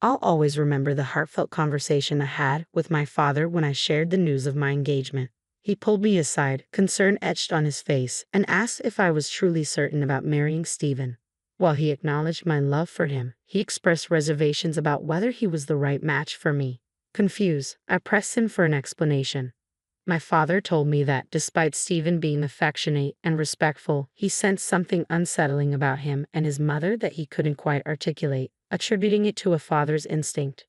I'll always remember the heartfelt conversation I had with my father when I shared the news of my engagement. He pulled me aside, concern etched on his face, and asked if I was truly certain about marrying Stephen. While he acknowledged my love for him, he expressed reservations about whether he was the right match for me. Confused, I pressed him for an explanation. My father told me that, despite Stephen being affectionate and respectful, he sensed something unsettling about him and his mother that he couldn't quite articulate, attributing it to a father's instinct.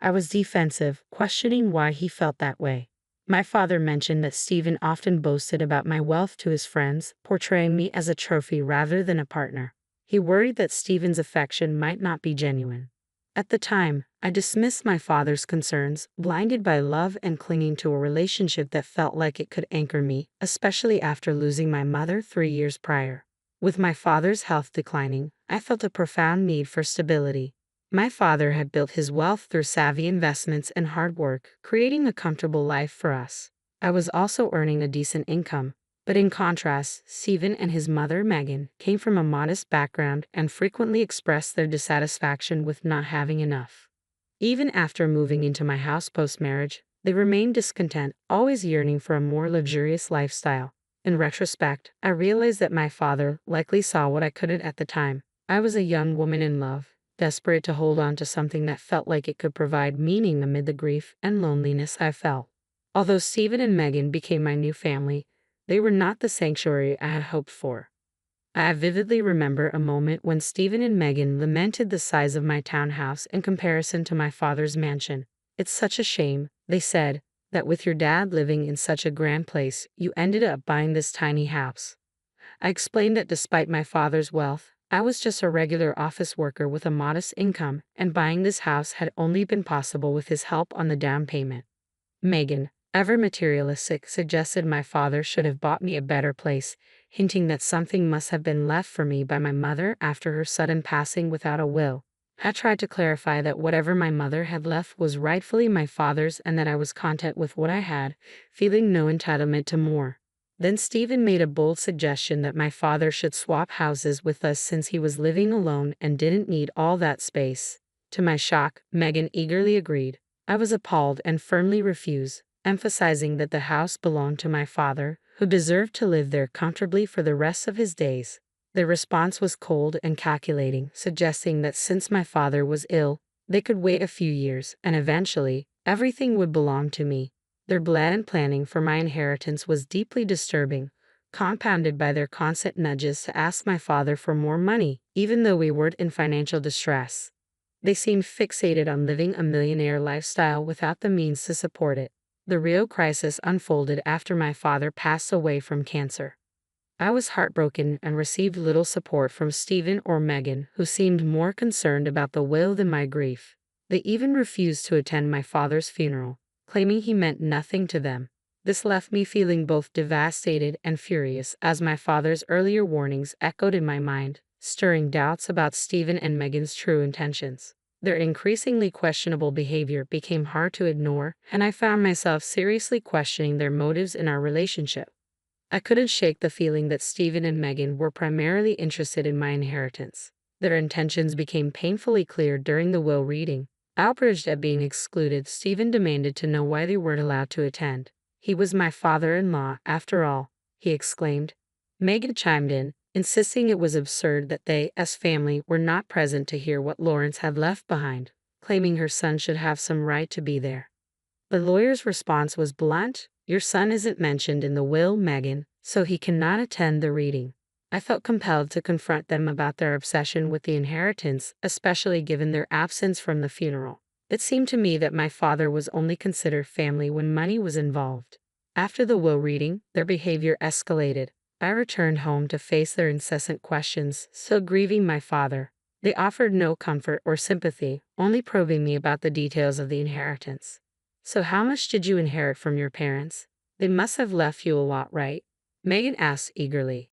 I was defensive, questioning why he felt that way. My father mentioned that Stephen often boasted about my wealth to his friends, portraying me as a trophy rather than a partner. He worried that Stephen's affection might not be genuine. At the time, I dismissed my father's concerns, blinded by love and clinging to a relationship that felt like it could anchor me, especially after losing my mother 3 years prior. With my father's health declining, I felt a profound need for stability. My father had built his wealth through savvy investments and hard work, creating a comfortable life for us. I was also earning a decent income, but in contrast, Stephen and his mother, Megan, came from a modest background and frequently expressed their dissatisfaction with not having enough. Even after moving into my house post-marriage, they remained discontent, always yearning for a more luxurious lifestyle. In retrospect, I realized that my father likely saw what I couldn't at the time. I was a young woman in love, desperate to hold on to something that felt like it could provide meaning amid the grief and loneliness I felt. Although Stephen and Megan became my new family, they were not the sanctuary I had hoped for. I vividly remember a moment when Stephen and Megan lamented the size of my townhouse in comparison to my father's mansion. "It's such a shame," they said, "that with your dad living in such a grand place, you ended up buying this tiny house." I explained that despite my father's wealth, I was just a regular office worker with a modest income, and buying this house had only been possible with his help on the down payment. Megan, ever materialistic, suggested my father should have bought me a better place, hinting that something must have been left for me by my mother after her sudden passing without a will. I tried to clarify that whatever my mother had left was rightfully my father's and that I was content with what I had, feeling no entitlement to more. Then Stephen made a bold suggestion that my father should swap houses with us since he was living alone and didn't need all that space. To my shock, Megan eagerly agreed. I was appalled and firmly refused, emphasizing that the house belonged to my father, who deserved to live there comfortably for the rest of his days. Their response was cold and calculating, suggesting that since my father was ill, they could wait a few years, and eventually, everything would belong to me. Their blatant planning for my inheritance was deeply disturbing, compounded by their constant nudges to ask my father for more money, even though we weren't in financial distress. They seemed fixated on living a millionaire lifestyle without the means to support it. The real crisis unfolded after my father passed away from cancer. I was heartbroken and received little support from Stephen or Megan, who seemed more concerned about the will than my grief. They even refused to attend my father's funeral, claiming he meant nothing to them. This left me feeling both devastated and furious as my father's earlier warnings echoed in my mind, stirring doubts about Stephen and Megan's true intentions. Their increasingly questionable behavior became hard to ignore, and I found myself seriously questioning their motives in our relationship. I couldn't shake the feeling that Stephen and Megan were primarily interested in my inheritance. Their intentions became painfully clear during the will reading. Outraged at being excluded, Stephen demanded to know why they weren't allowed to attend. "He was my father-in-law, after all," he exclaimed. Megan chimed in, insisting it was absurd that they, as family, were not present to hear what Lawrence had left behind, claiming her son should have some right to be there. The lawyer's response was blunt: "Your son isn't mentioned in the will, Megan, so he cannot attend the reading." I felt compelled to confront them about their obsession with the inheritance, especially given their absence from the funeral. It seemed to me that my father was only considered family when money was involved. After the will reading, their behavior escalated. I returned home to face their incessant questions, still grieving my father. They offered no comfort or sympathy, only probing me about the details of the inheritance. "So how much did you inherit from your parents? They must have left you a lot, right?" Megan asked eagerly.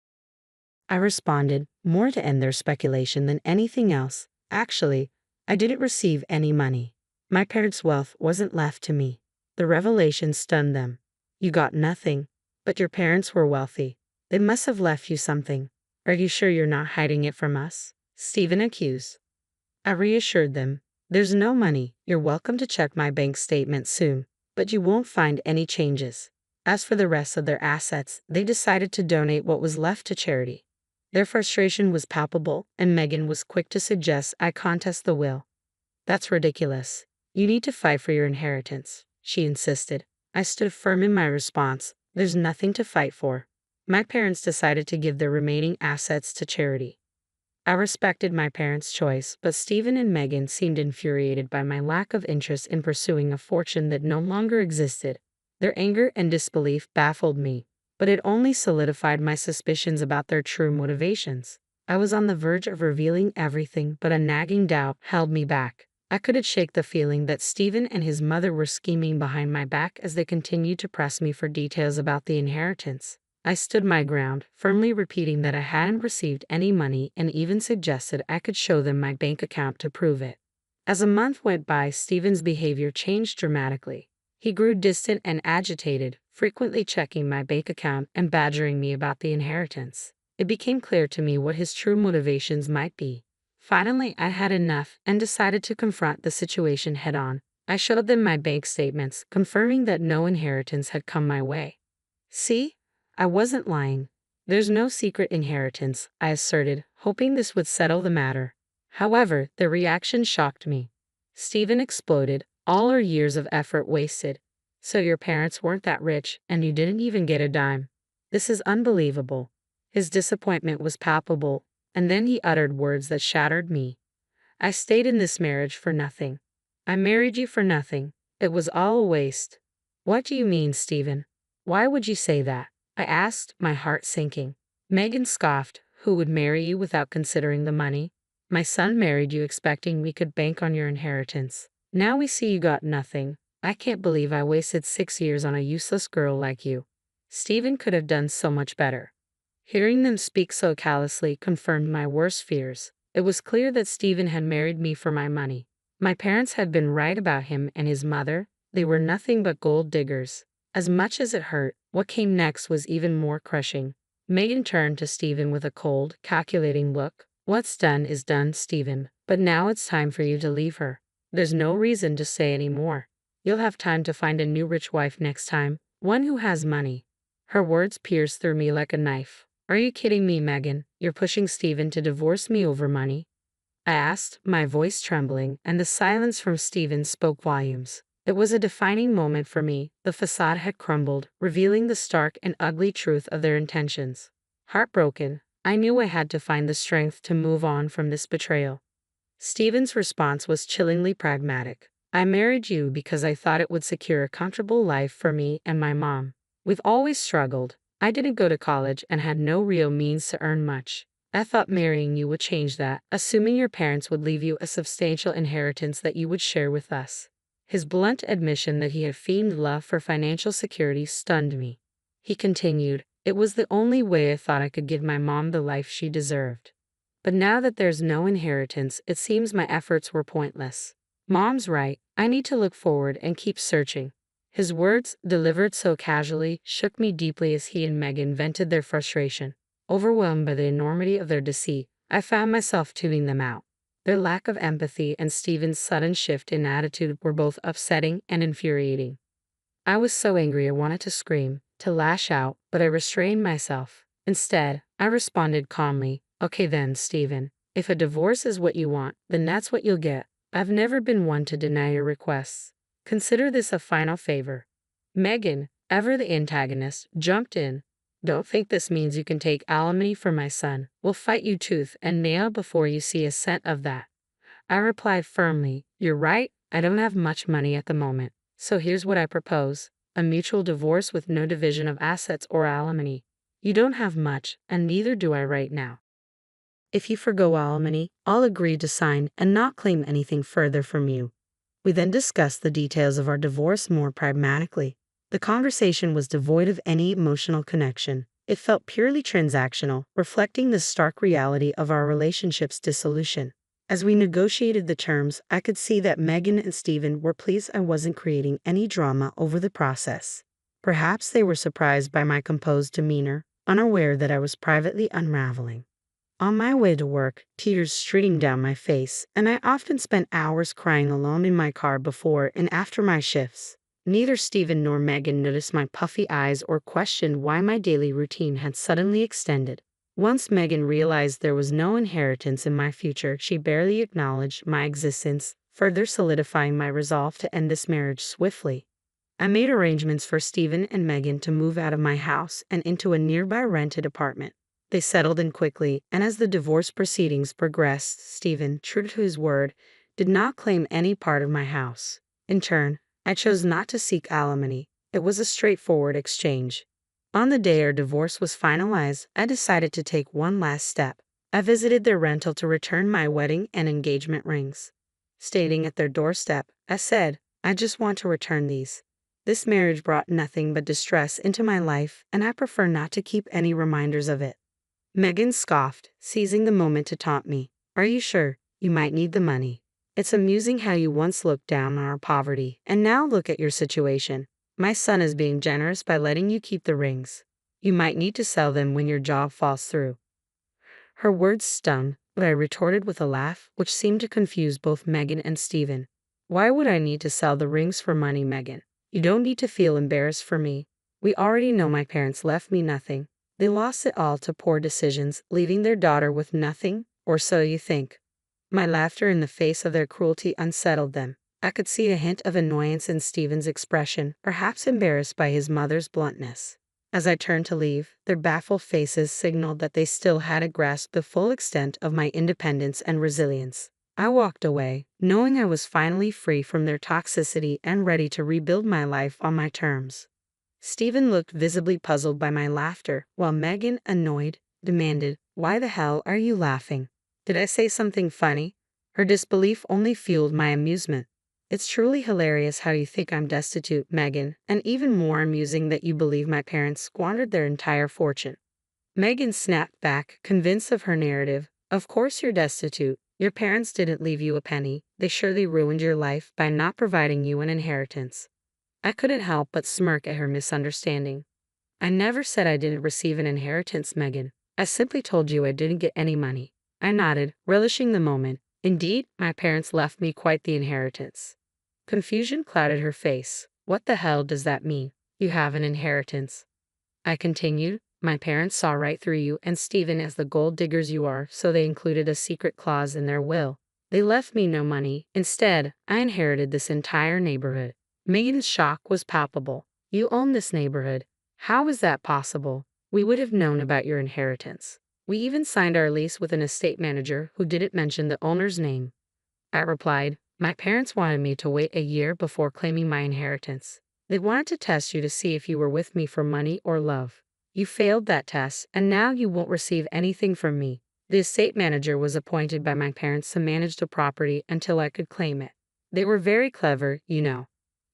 I responded, more to end their speculation than anything else. "Actually, I didn't receive any money. My parents' wealth wasn't left to me." The revelation stunned them. "You got nothing, but your parents were wealthy. They must have left you something. Are you sure you're not hiding it from us?" Stephen accused. I reassured them. "There's no money. You're welcome to check my bank statement soon, but you won't find any changes." As for the rest of their assets, they decided to donate what was left to charity. Their frustration was palpable, and Megan was quick to suggest I contest the will. "That's ridiculous. You need to fight for your inheritance," she insisted. I stood firm in my response. "There's nothing to fight for. My parents decided to give their remaining assets to charity." I respected my parents' choice, but Stephen and Megan seemed infuriated by my lack of interest in pursuing a fortune that no longer existed. Their anger and disbelief baffled me, but it only solidified my suspicions about their true motivations. I was on the verge of revealing everything, but a nagging doubt held me back. I couldn't shake the feeling that Stephen and his mother were scheming behind my back as they continued to press me for details about the inheritance. I stood my ground, firmly repeating that I hadn't received any money and even suggested I could show them my bank account to prove it. As a month went by, Stephen's behavior changed dramatically. He grew distant and agitated, frequently checking my bank account and badgering me about the inheritance. It became clear to me what his true motivations might be. Finally, I had enough and decided to confront the situation head-on. I showed them my bank statements, confirming that no inheritance had come my way. "See? I wasn't lying. There's no secret inheritance," I asserted, hoping this would settle the matter. However, their reaction shocked me. Stephen exploded. "All our years of effort wasted. So your parents weren't that rich, and you didn't even get a dime. This is unbelievable." His disappointment was palpable, and then he uttered words that shattered me. "I stayed in this marriage for nothing. I married you for nothing. It was all a waste." "What do you mean, Stephen? Why would you say that?" I asked, my heart sinking. Megan scoffed. "Who would marry you without considering the money? My son married you expecting we could bank on your inheritance. Now we see you got nothing. I can't believe I wasted 6 years on a useless girl like you. Stephen could have done so much better." Hearing them speak so callously confirmed my worst fears. It was clear that Stephen had married me for my money. My parents had been right about him and his mother. They were nothing but gold diggers. As much as it hurt, what came next was even more crushing. Megan turned to Stephen with a cold, calculating look. "What's done is done, Stephen, but now it's time for you to leave her. There's no reason to say any more. You'll have time to find a new rich wife next time, one who has money." Her words pierced through me like a knife. "Are you kidding me, Megan? You're pushing Stephen to divorce me over money?" I asked, my voice trembling, and the silence from Stephen spoke volumes. It was a defining moment for me. The facade had crumbled, revealing the stark and ugly truth of their intentions. Heartbroken, I knew I had to find the strength to move on from this betrayal. Stephen's response was chillingly pragmatic. "I married you because I thought it would secure a comfortable life for me and my mom. We've always struggled. I didn't go to college and had no real means to earn much. I thought marrying you would change that, assuming your parents would leave you a substantial inheritance that you would share with us." His blunt admission that he had feigned love for financial security stunned me. He continued, "It was the only way I thought I could give my mom the life she deserved. But now that there's no inheritance, it seems my efforts were pointless. Mom's right. I need to look forward and keep searching." His words, delivered so casually, shook me deeply as he and Megan vented their frustration. Overwhelmed by the enormity of their deceit, I found myself tuning them out. Their lack of empathy and Stephen's sudden shift in attitude were both upsetting and infuriating. I was so angry I wanted to scream, to lash out, but I restrained myself. Instead, I responded calmly, "Okay then, Stephen. If a divorce is what you want, then that's what you'll get. I've never been one to deny your requests. Consider this a final favor." Megan, ever the antagonist, jumped in. "Don't think this means you can take alimony from my son. We'll fight you tooth and nail before you see a cent of that." I replied firmly, "You're right, I don't have much money at the moment. So here's what I propose. A mutual divorce with no division of assets or alimony. You don't have much, and neither do I right now. If you forgo alimony, I'll agree to sign and not claim anything further from you." We then discussed the details of our divorce more pragmatically. The conversation was devoid of any emotional connection. It felt purely transactional, reflecting the stark reality of our relationship's dissolution. As we negotiated the terms, I could see that Megan and Stephen were pleased I wasn't creating any drama over the process. Perhaps they were surprised by my composed demeanor, unaware that I was privately unraveling. On my way to work, tears streamed down my face, and I often spent hours crying alone in my car before and after my shifts. Neither Stephen nor Megan noticed my puffy eyes or questioned why my daily routine had suddenly extended. Once Megan realized there was no inheritance in my future, she barely acknowledged my existence, further solidifying my resolve to end this marriage swiftly. I made arrangements for Stephen and Megan to move out of my house and into a nearby rented apartment. They settled in quickly, and as the divorce proceedings progressed, Stephen, true to his word, did not claim any part of my house. In turn, I chose not to seek alimony. It was a straightforward exchange. On the day our divorce was finalized, I decided to take one last step. I visited their rental to return my wedding and engagement rings. Standing at their doorstep, I said, "I just want to return these. This marriage brought nothing but distress into my life, and I prefer not to keep any reminders of it." Megan scoffed, seizing the moment to taunt me. "Are you sure? You might need the money. It's amusing how you once looked down on our poverty, and now look at your situation. My son is being generous by letting you keep the rings. You might need to sell them when your job falls through." Her words stung, but I retorted with a laugh, which seemed to confuse both Megan and Stephen. "Why would I need to sell the rings for money, Megan? You don't need to feel embarrassed for me. We already know my parents left me nothing. They lost it all to poor decisions, leaving their daughter with nothing, or so you think." My laughter in the face of their cruelty unsettled them. I could see a hint of annoyance in Stephen's expression, perhaps embarrassed by his mother's bluntness. As I turned to leave, their baffled faces signaled that they still hadn't grasped the full extent of my independence and resilience. I walked away, knowing I was finally free from their toxicity and ready to rebuild my life on my terms. Stephen looked visibly puzzled by my laughter, while Megan, annoyed, demanded, "Why the hell are you laughing? Did I say something funny?" Her disbelief only fueled my amusement. "It's truly hilarious how you think I'm destitute, Megan, and even more amusing that you believe my parents squandered their entire fortune." Megan snapped back, convinced of her narrative. "Of course you're destitute. Your parents didn't leave you a penny. They surely ruined your life by not providing you an inheritance." I couldn't help but smirk at her misunderstanding. "I never said I didn't receive an inheritance, Megan. I simply told you I didn't get any money." I nodded, relishing the moment. "Indeed, my parents left me quite the inheritance." Confusion clouded her face. "What the hell does that mean? You have an inheritance?" I continued. "My parents saw right through you and Stephen as the gold diggers you are, so they included a secret clause in their will. They left me no money. Instead, I inherited this entire neighborhood." Megan's shock was palpable. "You own this neighborhood. How is that possible? We would have known about your inheritance. We even signed our lease with an estate manager who didn't mention the owner's name." I replied, "My parents wanted me to wait a year before claiming my inheritance. They wanted to test you to see if you were with me for money or love. You failed that test, and now you won't receive anything from me. The estate manager was appointed by my parents to manage the property until I could claim it. They were very clever, you know."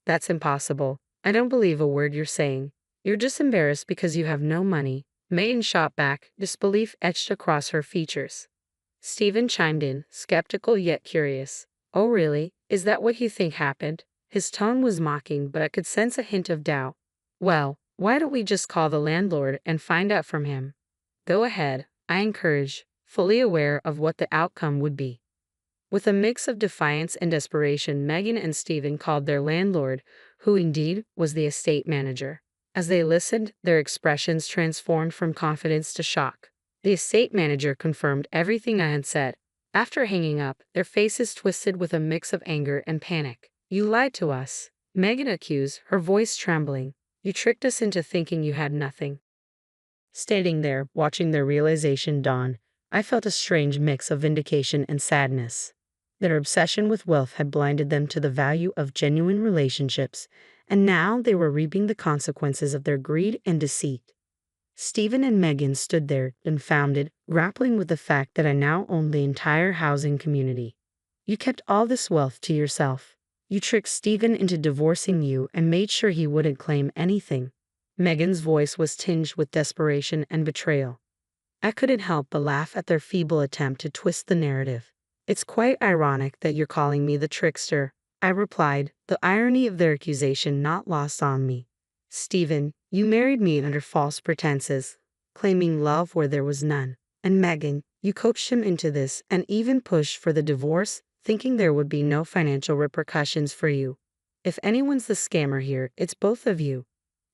"That's impossible. I don't believe a word you're saying. You're just embarrassed because you have no money." Megan shot back, disbelief etched across her features. Stephen chimed in, skeptical yet curious. "Oh really? Is that what you think happened?" His tone was mocking, but I could sense a hint of doubt. "Well, why don't we just call the landlord and find out from him?" "Go ahead," I encouraged, fully aware of what the outcome would be. With a mix of defiance and desperation, Megan and Stephen called their landlord, who indeed was the estate manager. As they listened, their expressions transformed from confidence to shock. The estate manager confirmed everything I had said. After hanging up, their faces twisted with a mix of anger and panic. "You lied to us," Megan accused, her voice trembling. "You tricked us into thinking you had nothing." Standing there, watching their realization dawn, I felt a strange mix of vindication and sadness. Their obsession with wealth had blinded them to the value of genuine relationships, and now they were reaping the consequences of their greed and deceit. Stephen and Megan stood there, dumbfounded, grappling with the fact that I now owned the entire housing community. "You kept all this wealth to yourself. You tricked Stephen into divorcing you and made sure he wouldn't claim anything." Megan's voice was tinged with desperation and betrayal. I couldn't help but laugh at their feeble attempt to twist the narrative. "It's quite ironic that you're calling me the trickster," I replied, the irony of their accusation not lost on me. "Stephen, you married me under false pretenses, claiming love where there was none. And Megan, You coached him into this and even pushed for the divorce, thinking there would be no financial repercussions for you. If anyone's the scammer here, it's both of you.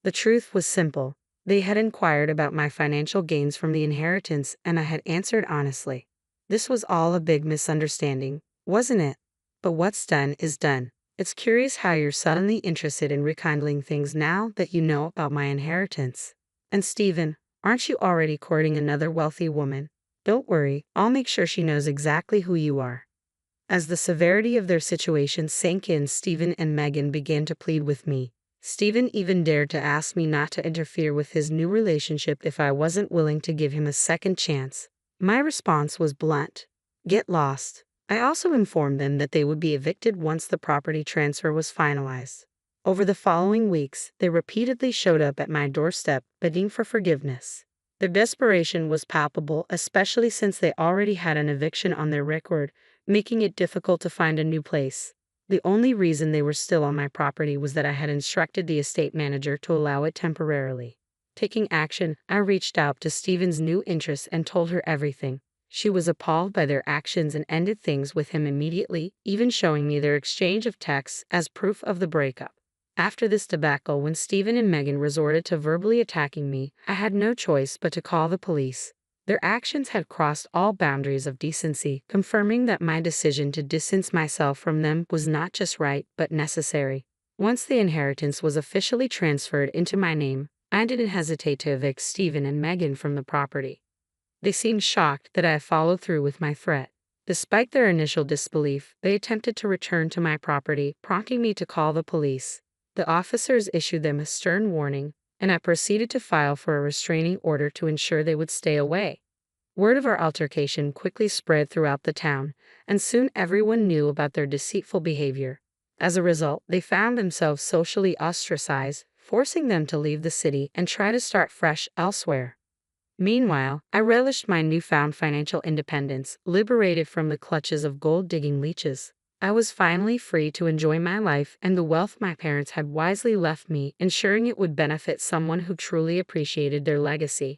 The truth was simple. They had inquired about my financial gains from the inheritance, and I had answered honestly. This was all a big misunderstanding, wasn't it? But what's done is done. It's curious how you're suddenly interested in rekindling things now that you know about my inheritance. And Stephen, aren't you already courting another wealthy woman? Don't worry, I'll make sure she knows exactly who you are. As the severity of their situation sank in, Stephen and Megan began to plead with me. Stephen even dared to ask me not to interfere with his new relationship if I wasn't willing to give him a second chance. My response was blunt. Get lost. I also informed them that they would be evicted once the property transfer was finalized. Over the following weeks, they repeatedly showed up at my doorstep, begging for forgiveness. Their desperation was palpable, especially since they already had an eviction on their record, making it difficult to find a new place. The only reason they were still on my property was that I had instructed the estate manager to allow it temporarily. Taking action, I reached out to Stephen's new interests and told her everything. She was appalled by their actions and ended things with him immediately, even showing me their exchange of texts as proof of the breakup. After this debacle, when Stephen and Megan resorted to verbally attacking me, I had no choice but to call the police. Their actions had crossed all boundaries of decency, confirming that my decision to distance myself from them was not just right, but necessary. Once the inheritance was officially transferred into my name, I didn't hesitate to evict Stephen and Megan from the property. They seemed shocked that I followed through with my threat. Despite their initial disbelief, they attempted to return to my property, prompting me to call the police. The officers issued them a stern warning, and I proceeded to file for a restraining order to ensure they would stay away. Word of our altercation quickly spread throughout the town, and soon everyone knew about their deceitful behavior. As a result, they found themselves socially ostracized, forcing them to leave the city and try to start fresh elsewhere. Meanwhile, I relished my newfound financial independence, liberated from the clutches of gold-digging leeches. I was finally free to enjoy my life and the wealth my parents had wisely left me, ensuring it would benefit someone who truly appreciated their legacy.